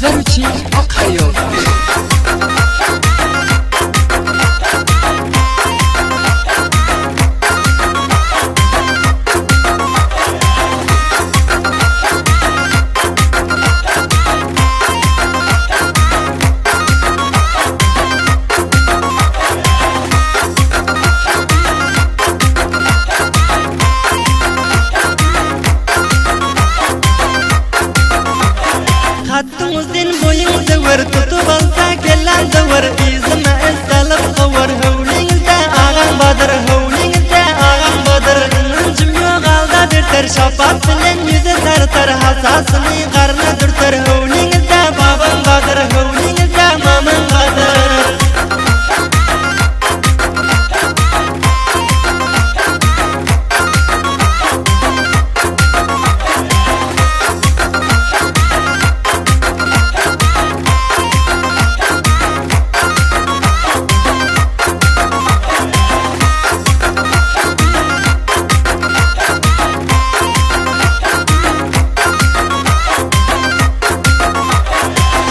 Kalpler için akıyor. Hattımızın boyun zıvır tutup alsa gelen zıvır izime ıstalıp kıvır Hövlinizde ağam badır, hövlinizde ağam badır İnancım yok alda dürter, şapat bilen yüze tartar Hasasını karnı dürter, hövlinizde babam badır Hövlinizde mamam badır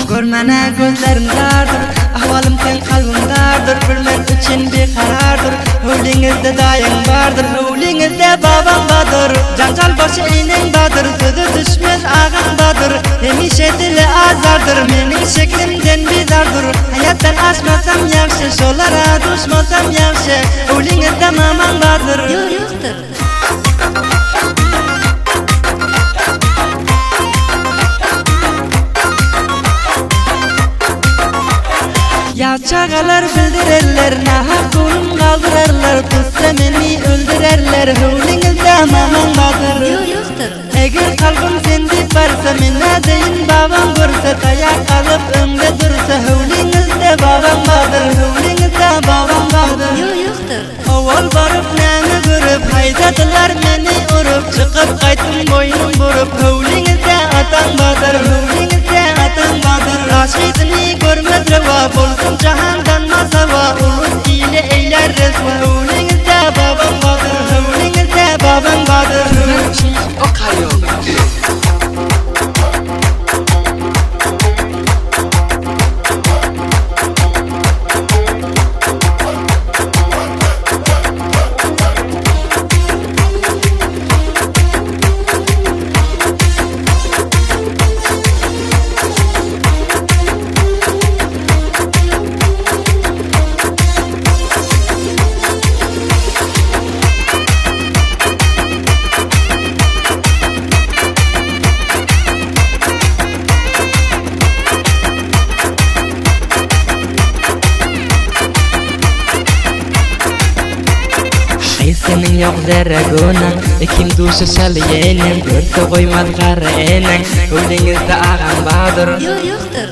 Görmene gözlerim dardır, ahvalım sen kalbim dardır Bilmen için bir karardır, hövlinizde dayın vardır Hövlinizde babam badır, cancal başı inen badır Sözü düşmez ağam badır, demişe dili azardır Menin şeklimden bizardır, hayattan aşmasam yakşı Şolara düşmasam yakşı, hövlinizde mamam badır Yoktur. Yaşağalar bildirerler, nahak kulum kaldırarlar Tutsa beni öldürerler, hövlinizde mamam badır Yoktur. Eğer kalbim sendi varsa, mene deyin babam görse Dayak alıp önde dursa, hövlinizde babam badır Hövlinizde babam badır Yoktur. Oval barıp nene görüp, haydadılar beni urup Çıkıp kaytım boynum vurup, hövlinizde atan badır Hövlinizde atan badır Aşkidini görmez reva, bolsun cahandan masava Ulus ile eyler resva, hövlinizde babam badır Hövlinizde babam badır Kalpler için akıyor. Senin yok zerre günah, kim duşa şaliyenin Görse koymaz karenen, hövlinizde ağam badır Yoktur.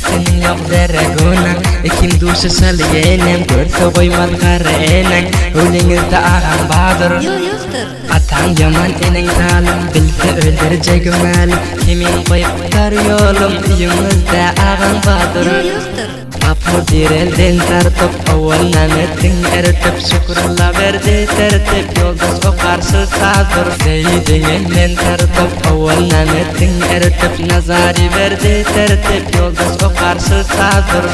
Senin yok zerre günah, kim duşa şaliyenin Görse koymaz karenen, hövlinizde ağam badır Yoktur. Atan yaman enin zalim, bilse öldürecek malim Kimin koyup tutar yolum, yüzünüzde ağam badır Yoktur. Apur bir elden tartıp, avval nametin eritip Şükrullah verdi tertip, yoldaş o karşı sadır Seyyidin elden tartıp, avval nametin eritip Nazari verdi tertip, yoldaş o karşı sadır